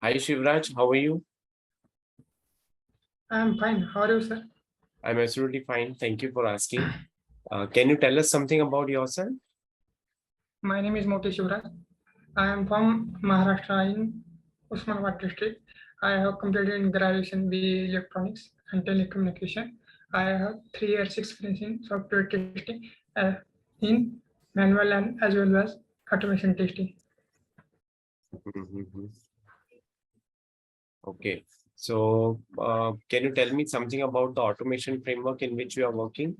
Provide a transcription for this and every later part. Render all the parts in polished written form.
Hi Shivraj, how are you? I'm fine. How are you, sir? I'm absolutely fine. Thank you for asking. Can you tell us something about yourself? My name is Moti Shivraj. I am from Maharashtra in Usmanabad district. I have completed graduation BE Electronics and Telecommunication. I have 3 years experience in software testing in manual and as well as automation testing. Mhm. Okay. So, can you tell me something about the automation framework in which you are working?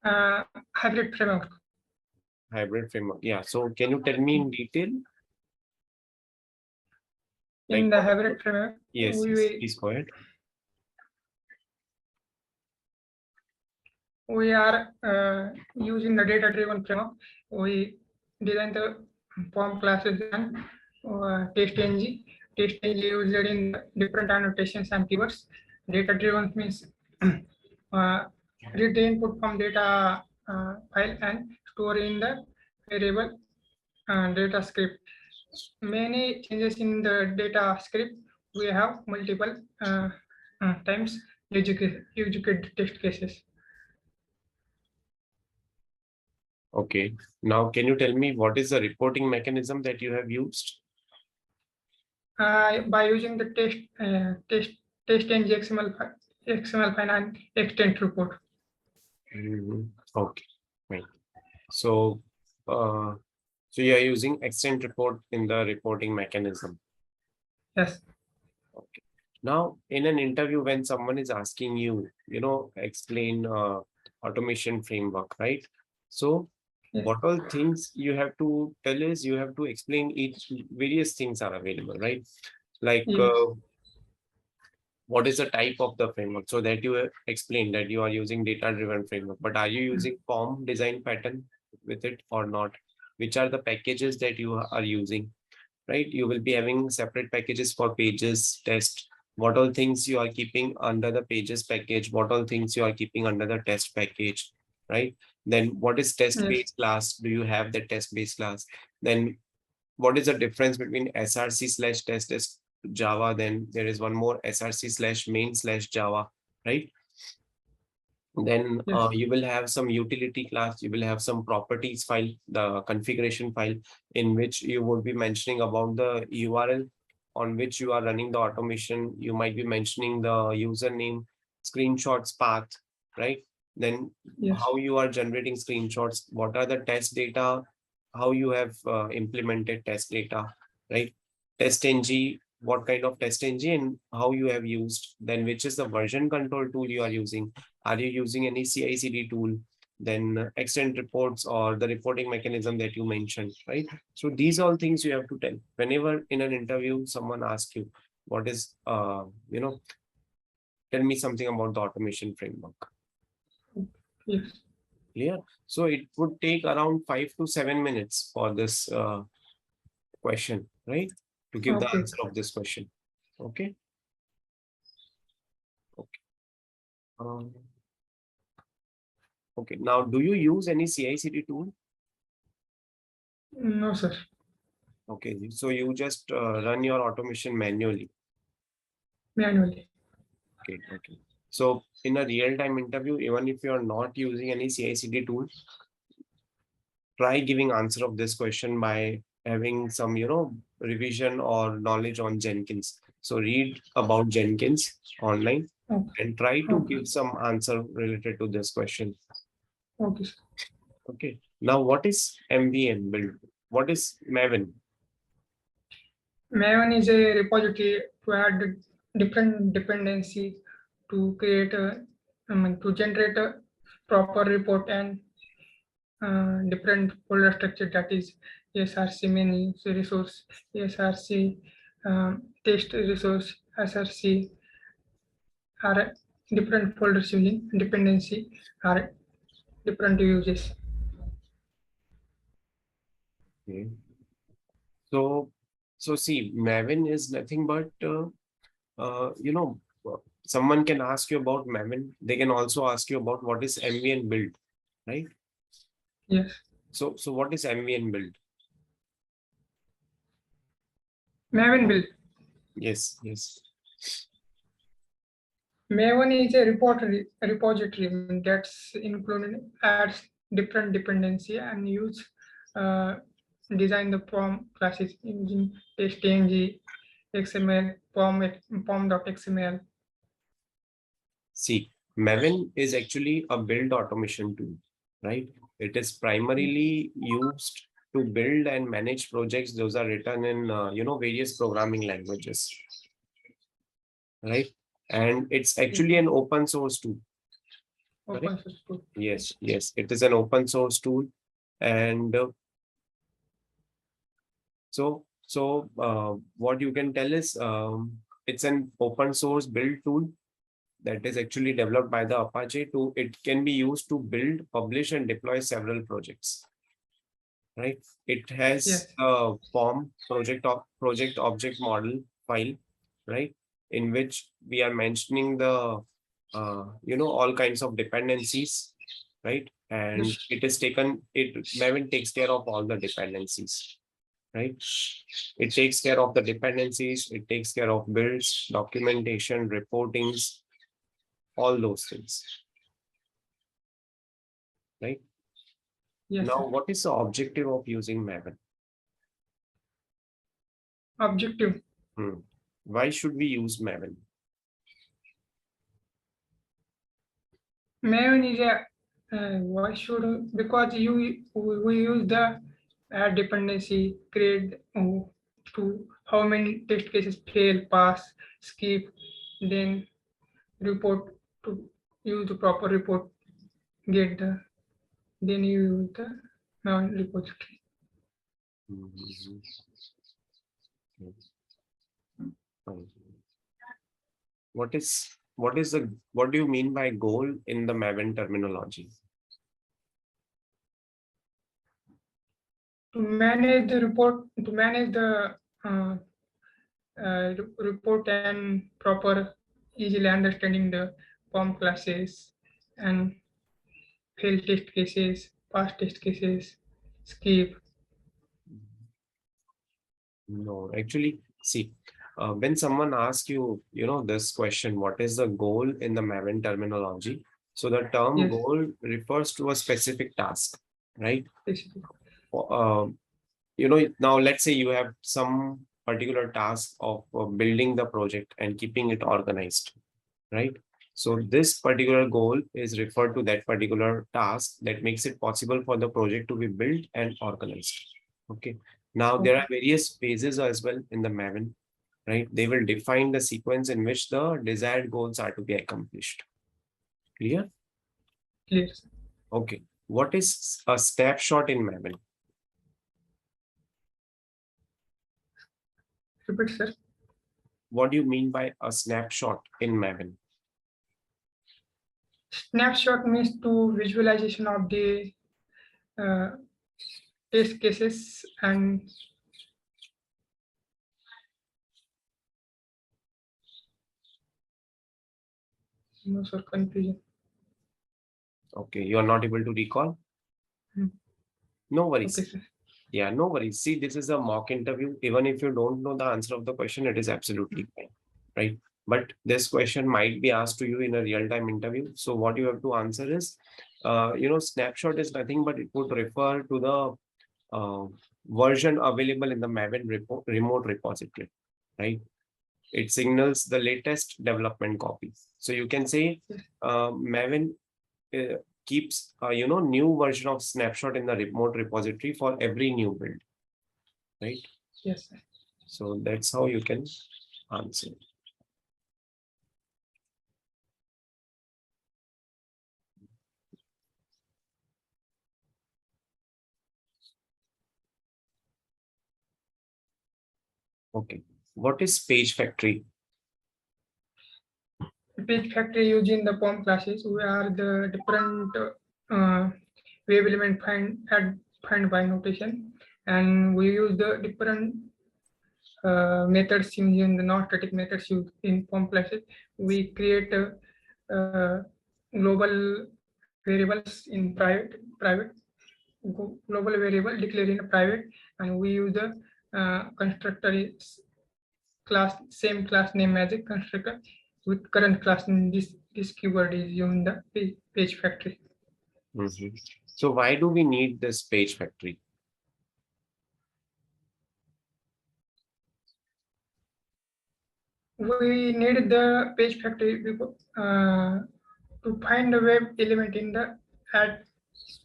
Hybrid framework. Hybrid framework. Yeah. So, can you tell me in detail? Like In the what? hybrid framework, Yes, yes. Please go ahead. we are using the data-driven framework. We design the form classes and TestNG. TestNG used in different annotations and keywords. Data-driven means read the input from data file and store in the variable data script. Many changes in the data script. We have multiple times execute test cases. Okay. Now, can you tell me what is the reporting mechanism that you have used? By using the TestNG XML file and extent report. Okay. Right. So, so you are using extent report in the reporting mechanism. Yes. Okay. Now, in an interview, when someone is asking you, explain automation framework, right? So, Yes. what all things you have to tell is you have to explain each various things are available, right? Like Yes. what is the type of the framework, so that you explain that you are using data-driven framework, but are you using form design pattern with it or not? Which are the packages that you are using? Right? You will be having separate packages for pages, test, what all things you are keeping under the pages package, what all things you are keeping under the test package, right? Then what is Yes. test-based class? Do you have the test-based class? Then what is the difference between src/test Java? Then there is one more src/main/Java, right? Then Yes. you will have some utility class, you will have some properties file, the configuration file, in which you would be mentioning about the URL on which you are running the automation. You might be mentioning the username, screenshots path, right? Then Yes. how you are generating screenshots, what are the test data, how you have implemented test data, right? TestNG, what kind of TestNG and how you have used, then which is the version control tool you are using. Are you using any CI/CD tool? Then extent reports or the reporting mechanism that you mentioned, right? So these all things you have to tell. Whenever in an interview, someone asks you, what is, tell me something about the automation framework. Yes. Clear? So it would take around 5 to 7 minutes for this question, right? To give the Okay. answer of this question. Okay. Okay. Okay. Now, do you use any CI/CD tool? No, sir. Okay, so you just run your automation manually. Manually. Okay, okay. So in a real-time interview, even if you are not using any CI/CD tool, try giving answer of this question by having some, revision or knowledge on Jenkins. So read about Jenkins online Okay. and try to Okay. give some answer related to this question. Okay, sir. Okay. Now, what is MVN build? What is Maven? Maven is a repository to add different dependencies to create to generate a proper report and different folder structure, that is SRC main resource, SRC test resource, SRC are different folders using dependency are different uses. Okay. So see, Maven is nothing but someone can ask you about Maven. They can also ask you about what is MVN build, right? Yes. So what is MVN build? Maven Build. Yes, yes. Maven is a repository that's included adds different dependency and use design the POM classes using TestNG, XML, POM.xml. See, Maven is actually a build automation tool, right? It is primarily used to build and manage projects. Those are written in, various programming languages, right? And it's actually an open source tool. Open source tool. Yes, yes, it is an open source tool. And what you can tell is it's an open source build tool that is actually developed by the Apache it can be used to build, publish, and deploy several projects. Right? It has Yes. a POM project object model file, right? In which we are mentioning the all kinds of dependencies, right? And Yes. Maven takes care of all the dependencies, right? It takes care of the dependencies, it takes care of builds, documentation, reportings, all those things, right? Yes. Now, what is the objective of using Maven? Objective. Why should we use Maven? Maven is a why should because we use the add dependency create to how many test cases fail, pass, skip, then report to use the proper report, get the then you use the Maven repository. What do you mean by goal in the Maven terminology? To manage the report, to manage the report and proper easily understanding the POM classes and fail test cases, pass test cases, skip. No, actually, see, when someone asks you, this question, what is the goal in the Maven terminology? So the term Yes. goal refers to a specific task, right? Basically. Now let's say you have some particular task of building the project and keeping it organized, right? So this particular goal is referred to that particular task that makes it possible for the project to be built and organized. Okay. Now there are various phases as well in the Maven, right? They will define the sequence in which the desired goals are to be accomplished. Clear? Clear. Okay. What is a snapshot in Maven? Repeat, sir. What do you mean by a snapshot in Maven? Snapshot means to visualization of the test cases and no sir confusion. Okay, you are not able to recall? No worries. Okay, sir. Yeah, no worries. See, this is a mock interview. Even if you don't know the answer of the question, it is absolutely fine, right? But this question might be asked to you in a real-time interview. So what you have to answer is, snapshot is nothing but it would refer to the version available in the Maven remote repository, right? It signals the latest development copy. So you can say Maven keeps new version of snapshot in the remote repository for every new build, right? Yes, sir. So that's how you can answer. Okay, what is page factory? Page factory using the POM classes where the different wave element find by notation, and we use the different methods using the non-static methods used in POM classes. We create global variables in private global variable declared in a private, and we use the constructor same class name as a constructor with current class name. This keyword is used in the page factory. So why do we need this page factory? We need the page factory because, to find a web element in the add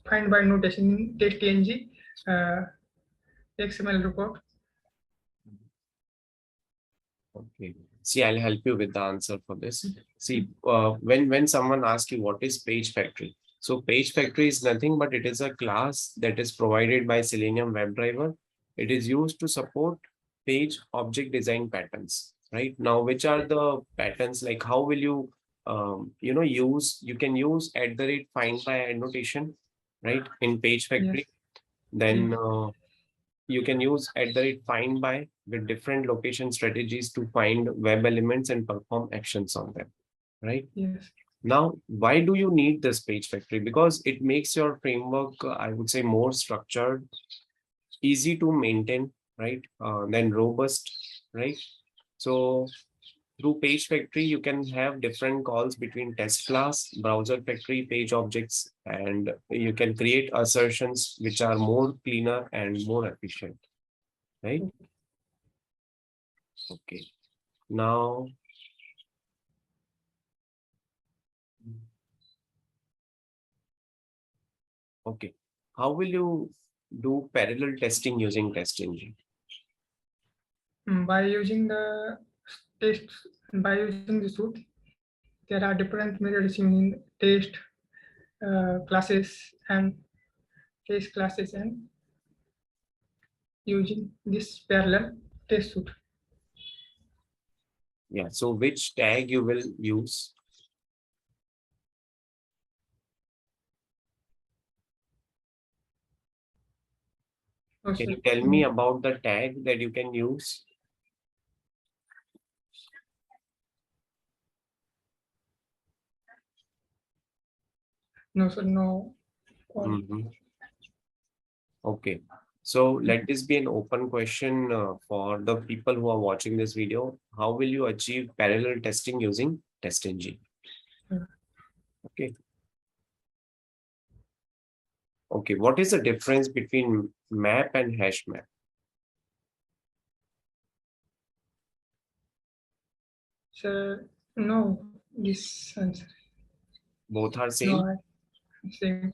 find by notation in TestNG XML report. Okay. See, I'll help you with the answer for this. See, when someone asks you what is page factory, so page factory is nothing but it is a class that is provided by Selenium WebDriver. It is used to support page object design patterns. Right now, which are the patterns? Like how will you, you can use @find by annotation, right, in page factory. Yes. Then you can use @find by with different location strategies to find web elements and perform actions on them, right? Yes. Now, why do you need this page factory? Because it makes your framework, I would say, more structured, easy to maintain, right? Then robust, right? So through page factory, you can have different calls between test class, browser factory, page objects, and you can create assertions which are more cleaner and more efficient, right? Okay. Now, okay. How will you do parallel testing using TestNG? By using the tests, by using the suite, there are different methods in test classes and test classes and using this parallel test suite. Yeah. So which tag you will use? Can you tell me about the tag that you can use? No, sir, no. Okay. So let this be an open question for the people who are watching this video. How will you achieve parallel testing using TestNG? Okay. Okay. What is the difference between map and hashmap? Sir, no, this answer. Both are same? No, same.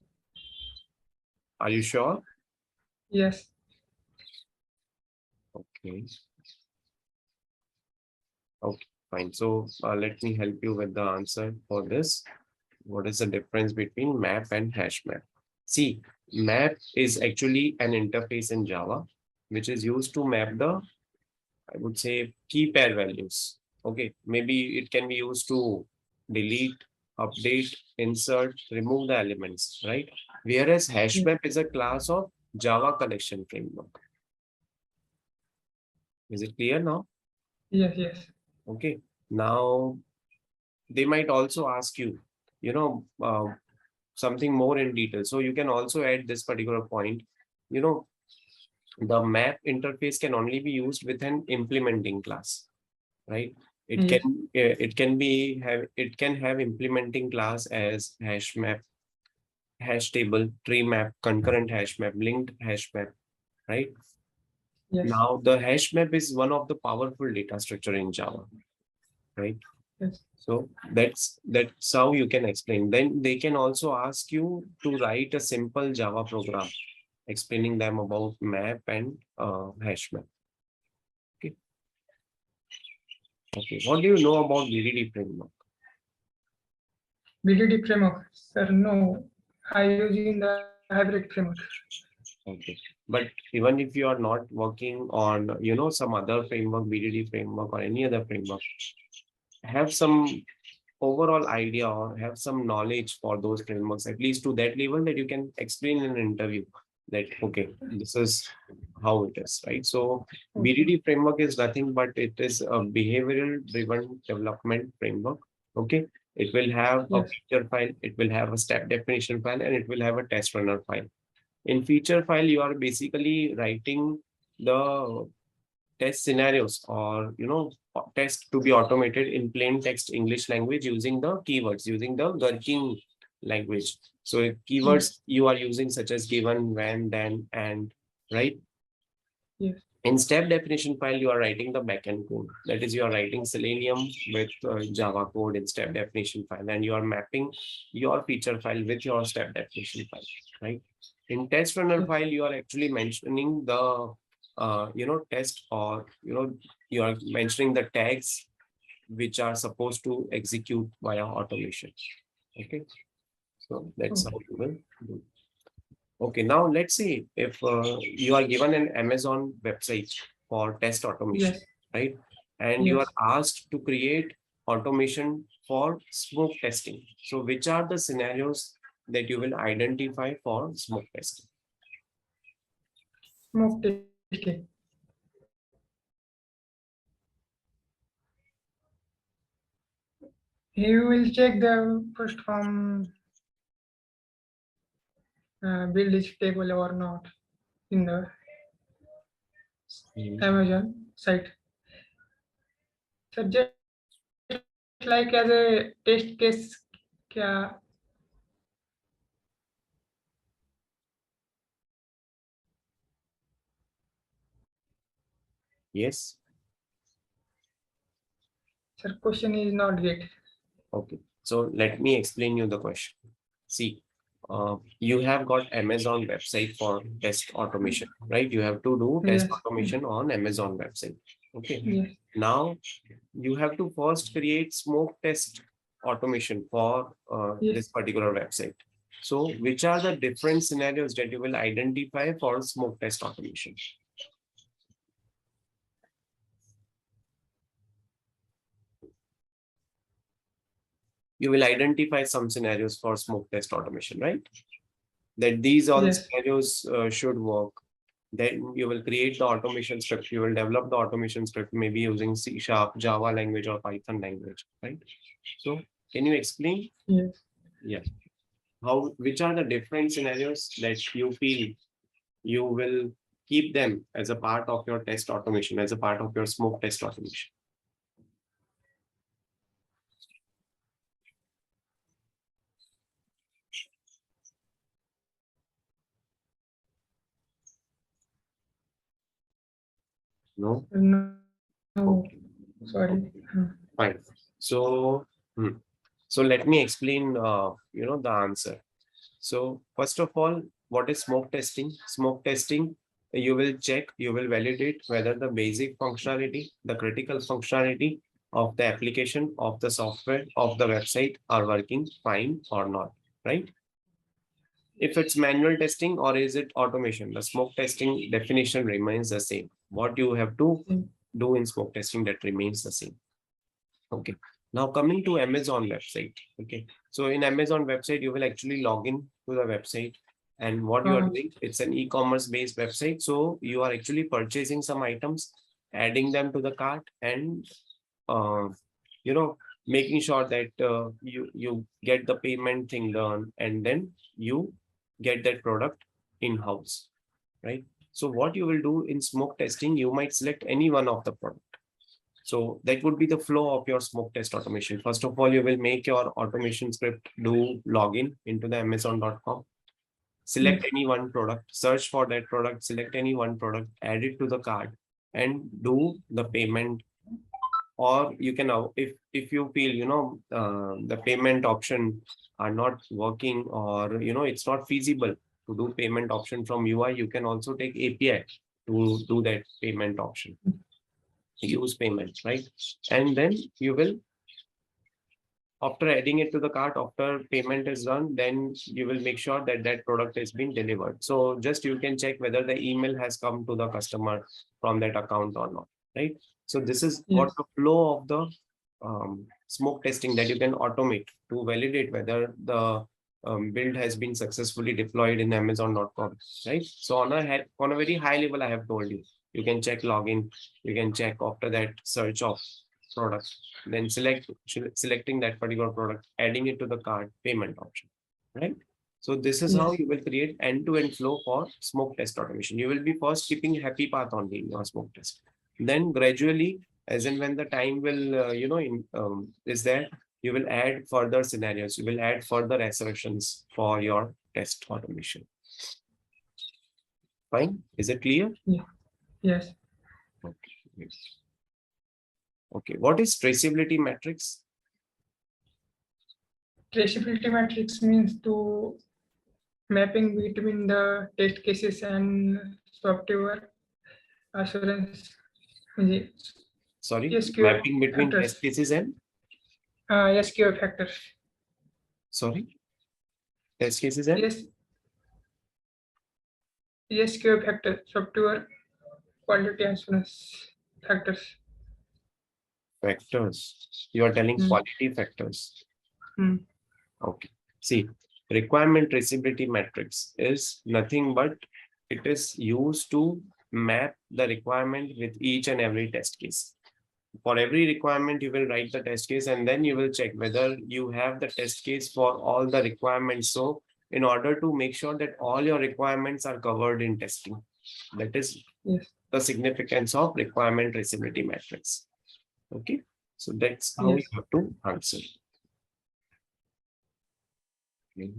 Are you sure? Yes. Okay. Okay, fine. So let me help you with the answer for this. What is the difference between map and hashmap? See, map is actually an interface in Java, which is used to map the, I would say, key pair values. Okay, maybe it can be used to delete, update, insert, remove the elements, right? Whereas hashmap is a class of Java collection framework. Is it clear now? Yes, yes. Okay. Now, they might also ask you, something more in detail. So you can also add this particular point. The map interface can only be used with an implementing class, right? It Yes. can it can have implementing class as hash map, hash table, tree map, concurrent hash map, linked hash map, right? Yes. Now the hash map is one of the powerful data structure in Java, right? Yes. So that's how you can explain. Then they can also ask you to write a simple Java program explaining them about map and hash map. Okay. Okay. What do you know about BDD framework? BDD framework, sir, no. I using the hybrid framework. Okay. But even if you are not working on, some other framework, BDD framework or any other framework, have some overall idea or have some knowledge for those frameworks, at least to that level that you can explain in an interview that, okay, this is how it is, right? So BDD framework is nothing but it is a behavioral driven development framework. Okay. It will have a feature file, it will have a step definition file, and it will have a test runner file. In feature file, you are basically writing the test scenarios or test to be automated in plain text English language using the keywords, using the gherkin language. So keywords you are using such as given, when, then, and, right? Yes. In step definition file, you are writing the backend code. That is, you are writing Selenium with Java code in step definition file, and you are mapping your feature file with your step definition file, right? In test runner file, you are actually mentioning the, test, or, you are mentioning the tags which are supposed to execute via automation. Okay. So that's how you will do. Okay, now let's see if you are given an Amazon website for test automation, Yes. right? And you are Yes. asked to create automation for smoke testing. So which are the scenarios that you will identify for smoke testing? Smoke testing. You will check the first from build is stable or not in the Amazon site. So just like as a test case, क्या Yes. sir, question is not get. Okay. So let me explain you the question. See, you have got Amazon website for test automation, right? You have to do test Yes. automation on Amazon website. Okay. Yes. Now you have to first create smoke test automation for Yes. this particular website. So which are the different scenarios that you will identify for smoke test automation? You will identify some scenarios for smoke test automation, right? That these all Yes. scenarios should work. Then you will create the automation script. You will develop the automation script, maybe using C#, Java language, or Python language, right? So can you explain? Yes. Yeah. Which are the different scenarios that you feel you will keep them as a part of your test automation, as a part of your smoke test automation? No? No. Okay. Sorry. Fine. So, so let me explain, the answer. So first of all, what is smoke testing? Smoke testing, you will check, you will validate whether the basic functionality, the critical functionality of the application, of the software, of the website are working fine or not, right? If it's manual testing or is it automation, the smoke testing definition remains the same. What you have to do in smoke testing, that remains the same. Okay. Now coming to Amazon website. Okay. So in Amazon website, you will actually log in to the website, and what you are doing, it's an e-commerce based website. So you are actually purchasing some items, adding them to the cart, and uh, making sure that you get the payment thing done, and then you get that product in-house, right? So what you will do in smoke testing, you might select any one of the product. So that would be the flow of your smoke test automation. First of all, you will make your automation script do login into the Amazon.com. Select any one product, search for that product, select any one product, add it to the cart, and do the payment. Or you can, if you feel the payment option are not working, or it's not feasible to do payment option from UI, you can also take API to do that payment option. Use payment, right? And then you will, after adding it to the cart, after payment is done, then you will make sure that that product is being delivered. So just you can check whether the email has come to the customer from that account or not, right? So this is what the flow of the smoke testing that you can automate to validate whether the build has been successfully deployed in Amazon.com, right? So on a very high level, I have told you, you can check login, you can check after that search of product, then selecting that particular product, adding it to the cart, payment option, right? So this is how you will create end-to-end flow for smoke test automation. You will be first keeping happy path only in your smoke test. Then gradually, as in when the time will, is there, you will add further scenarios, you will add further assertions for your test automation. Fine. Is it clear? Yeah. Yes. Okay. Yes. Okay. What is traceability matrix? Traceability matrix means to mapping between the test cases and software assurance. Sorry, SQL mapping between factors. test cases and SQL factors. sorry, test cases and Yes. SQL factor, software quality assurance factors. factors. You are telling Hmm. quality factors. Hmm. Okay. See, requirement traceability matrix is nothing but it is used to map the requirement with each and every test case. For every requirement, you will write the test case and then you will check whether you have the test case for all the requirements. So in order to make sure that all your requirements are covered in testing, that is Yes. the significance of requirement traceability matrix. Okay. So that's how you Yes. have to answer. Okay.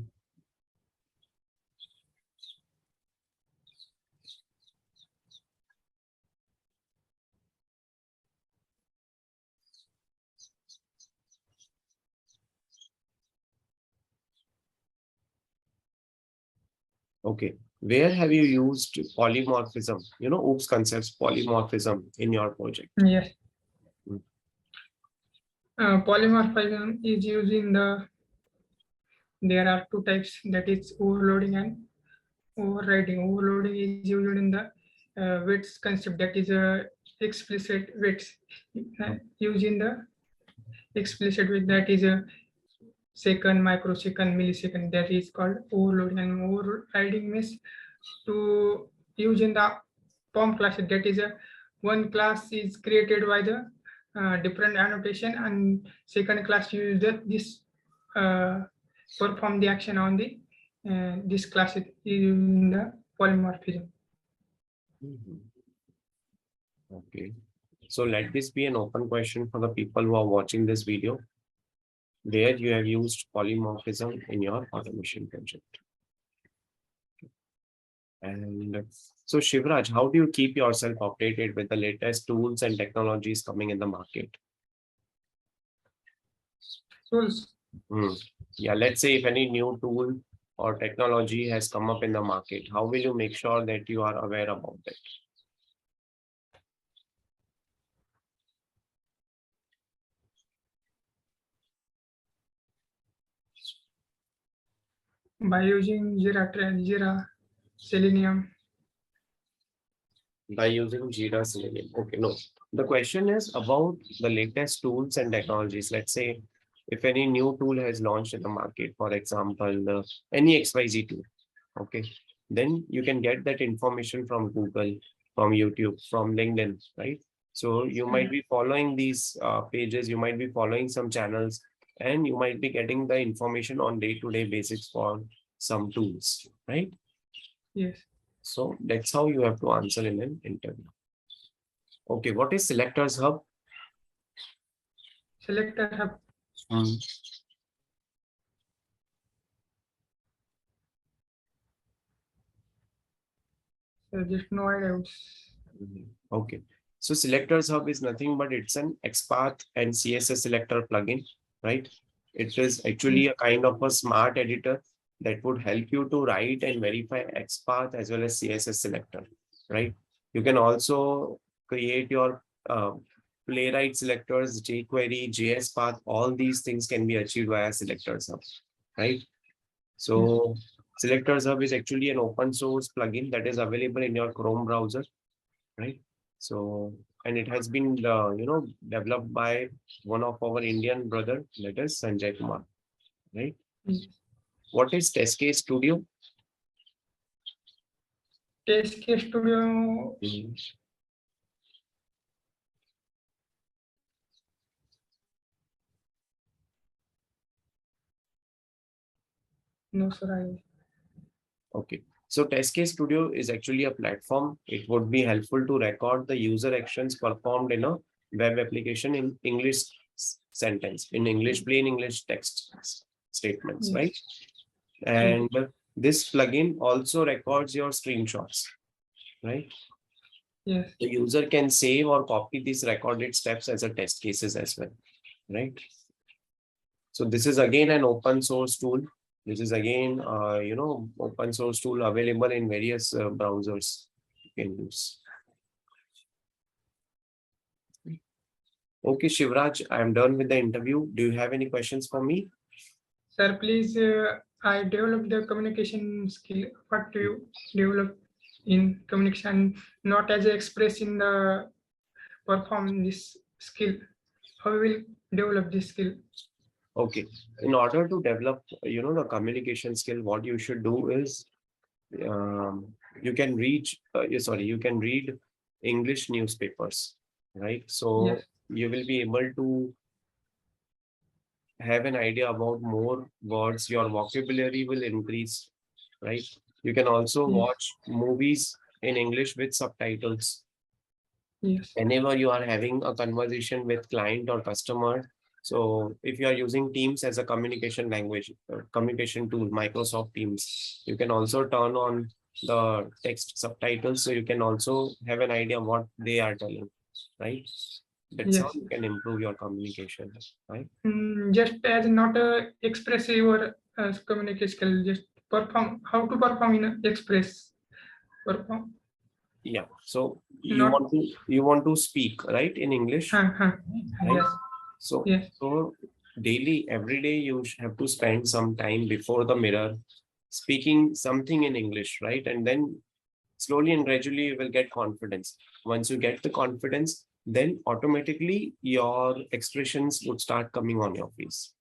Okay. Where have you used polymorphism? OOPS concepts, polymorphism in your project. Yes. Hmm. Polymorphism is used in the. There are two types, that is overloading and overriding. Overloading is used in the weights concept, that is a explicit weights. Used in the explicit weight, that is a second, microsecond, millisecond, that is called overloading. And overriding means to use in the POM class, that is a one class is created by the different annotation, and second class use this perform the action on the this class in the polymorphism. Mhm. Okay. So let this be an open question for the people who are watching this video. Where you have used polymorphism in your automation project. And so Shivraj, how do you keep yourself updated with the latest tools and technologies coming in the market? Tools. Hmm. Yeah, let's say if any new tool or technology has come up in the market, how will you make sure that you are aware about it? By using Jira, Selenium. By using Jira Selenium. Okay, no. The question is about the latest tools and technologies. Let's say if any new tool has launched in the market, for example, any XYZ tool, okay, then you can get that information from Google, from YouTube, from LinkedIn, right? So you might be following these pages, you might be following some channels, and you might be getting the information on day-to-day basis for some tools, right? Yes. So that's how you have to answer in an interview. Okay, what is Selectors Hub? Selector Hub. Hmm. So just no idea. Okay, so Selectors Hub is nothing but it's an XPath and CSS selector plugin, right? It is actually a kind of a smart editor that would help you to write and verify XPath as well as CSS selector, right? You can also create your playwright selectors, jQuery, JS path, all these things can be achieved via Selectors Hub, right? So Selectors Hub is actually an open source plugin that is available in your Chrome browser, right? So, and it has been, developed by one of our Indian brother, that is Sanjay Kumar, right? Yes. What is Test Case Studio? Test Case Studio. Mhm. No, sir. Okay. So Test Case Studio is actually a platform. It would be helpful to record the user actions performed in a web application in English sentence, in English, plain English text statements, Yes. right? And this plugin also records your screenshots, right? Yes. The user can save or copy these recorded steps as a test cases as well, right? So this is again an open source tool. This is again, open source tool available in various browsers you can use. Okay, Shivraj, I am done with the interview. Do you have any questions for me? Sir, please, I developed the communication skill. What do you develop in communication, not as express in the perform this skill? How we will develop this skill? Okay, in order to develop, the communication skill, what you should do is, you can read, you can read English newspapers, right? So Yes. you will be able to have an idea about more words, your vocabulary will increase, right? You can also Yes. watch movies in English with subtitles. Yes. Whenever you are having a conversation with client or customer, so if you are using Teams as a communication language, communication tool, Microsoft Teams, you can also turn on the text subtitles, so you can also have an idea what they are telling, right? That's how Yes. you can improve your communication, right? Just as not a expressive or communicate skill, just perform how to perform in a express perform. Yeah. So Not you want to speak, right, in English, right? yes. So Yes. daily, every day, you have to spend some time before the mirror, speaking something in English, right? And then slowly and gradually you will get confidence. Once you get the confidence, then automatically your expressions would start coming on your face,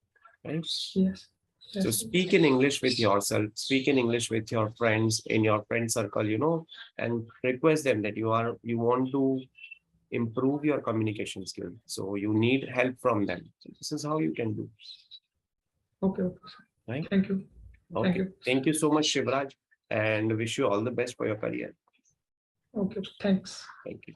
right? Yes. So Yes. speak in English with yourself, speak in English with your friends, in your friend circle, and request them that you want to improve your communication skill. So you need help from them. So this is how you can do, Okay. Okay. Sir. right? Thank you. Thank Okay. you. Thank you so much, Shivraj, and wish you all the best for your career. Okay. Thanks. Thank you.